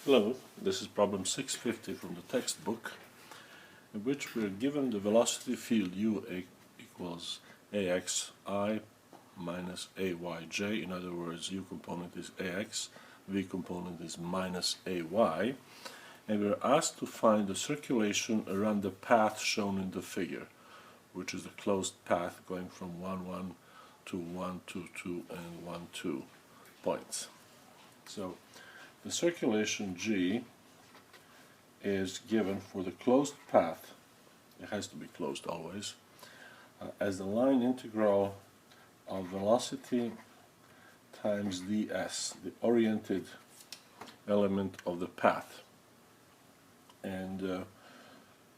Hello, this is problem 650 from the textbook, in which we are given the velocity field u equals axi minus ayj. In other words, u component is ax, v component is minus ay, and we are asked to find the circulation around the path shown in the figure, which is the closed path going from 1, 1 to 1, 2, 2, and 1, 2 points. So the circulation g is given for the closed path. It has to be closed always, as the line integral of velocity times ds, the oriented element of the path. And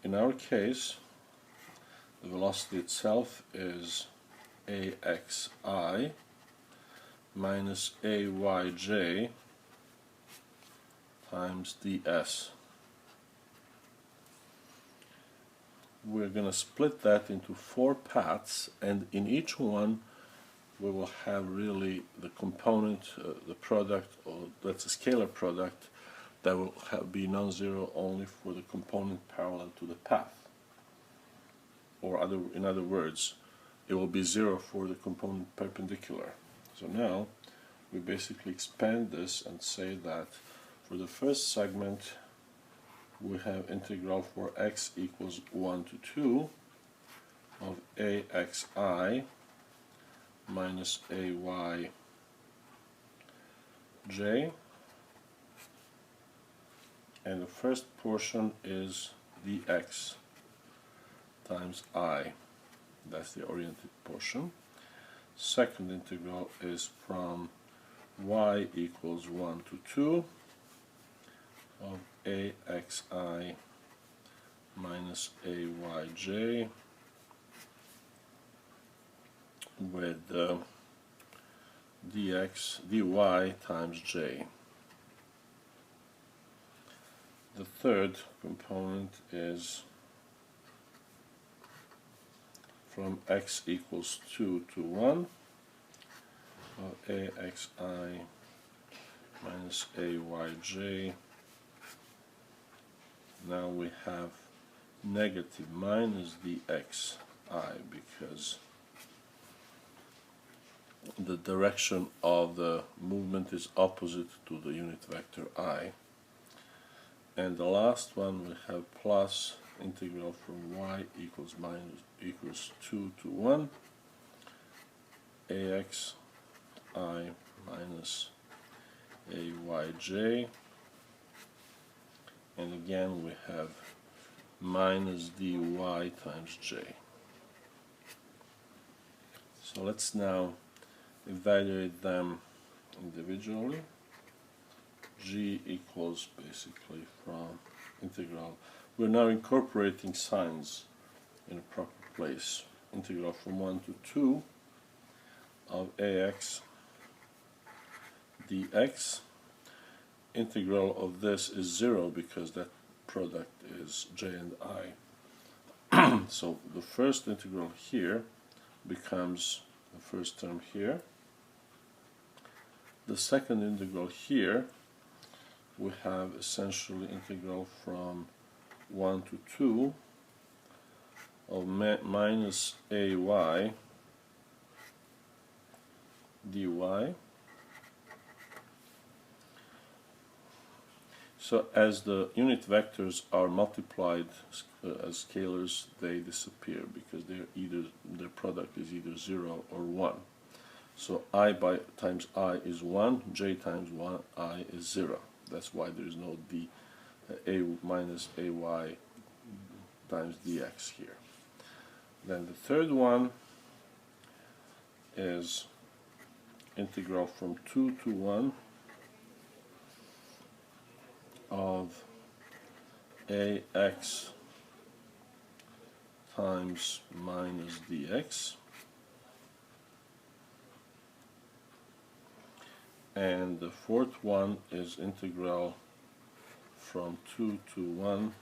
in our case, the velocity itself is axi minus ayj times ds. We're going to split that into 4 paths, and in each one we will have really the component, the product, or that's a scalar product that will be non-zero only for the component parallel to the path. Or in other words, it will be 0 for the component perpendicular. So now we basically expand this and say that for the first segment we have integral for x equals 1 to 2 of axi minus ayj, and the first portion is dx times I. That's the oriented portion. Second integral is from y equals 1 to 2 of axi minus ayj with dy times j. The third component is from x equals 2 to 1 of axi minus ayj. Now we have negative minus dxi because the direction of the movement is opposite to the unit vector I. And the last one we have plus integral from y equals 2 to 1 axi minus ayj, and again we have minus dy times j. So let's now evaluate them individually. G equals basically from integral. We're now incorporating signs in a proper place. Integral from 1 to 2 of ax dx. Integral of this is 0 because that product is j and I. So the first integral here becomes the first term here. The second integral here, we have essentially integral from 1 to 2 of minus ay dy. So as the unit vectors are multiplied as scalars, they disappear because their product is either 0 or 1. So I times I is 1, j times 1 I is 0. That's why there is no d a minus ay times dx here. Then the third one is integral from 2 to 1 of ax times minus dx, and the fourth one is integral from 2 to 1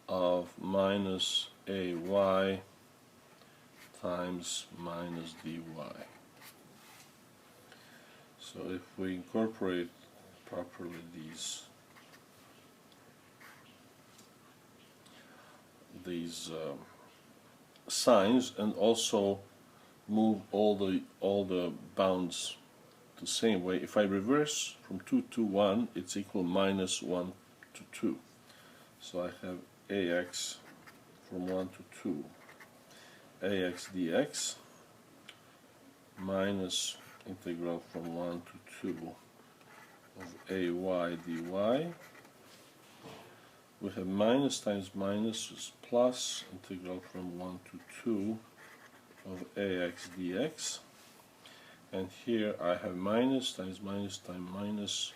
of minus ay times minus dy. So if we incorporate properly these signs, and also move all the bounds the same way. If I reverse from 2 to 1, it's equal minus 1 to 2. So I have ax from 1 to 2, ax dx minus integral from 1 to 2 of ay dy. We have minus times minus is plus integral from 1 to 2 of ax dx, and here I have minus times minus times minus,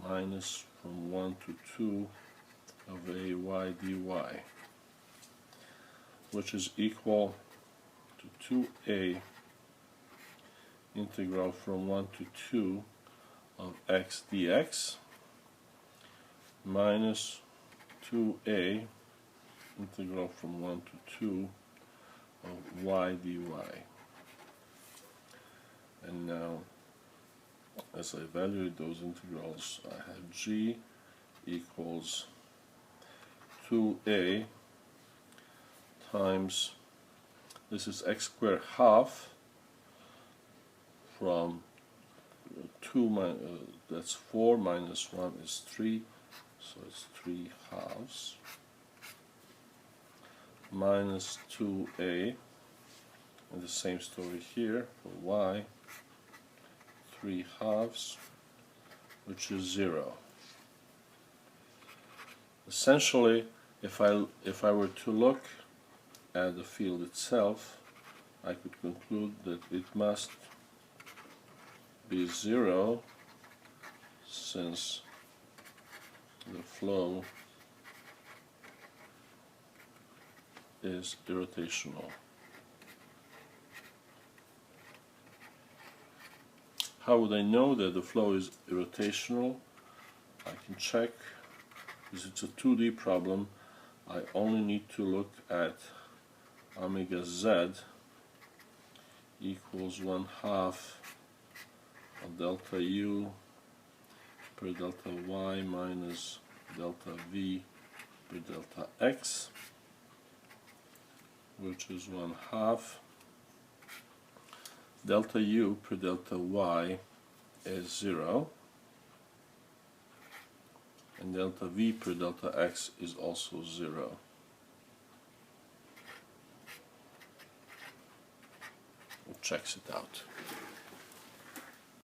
minus from 1 to 2 of ay dy, which is equal to 2a integral from 1 to 2 of x dx minus 2a integral from 1 to 2 of y dy. And now, as I evaluate those integrals, I have g equals 2a times, this is x squared half from 2 that's 4 minus 1 is 3, so it's 3 halves, minus 2a, and the same story here for y, 3 halves, which is 0. Essentially, if I were to look at the field itself, I could conclude that it must be 0, since the flow is irrotational. How would I know that the flow is irrotational? I can check, because it's a 2D problem. I only need to look at omega z equals 1/2 of delta u per delta y minus delta v per delta x, which is 1/2. Delta u per delta y is 0, and delta v per delta x is also 0. It checks it out.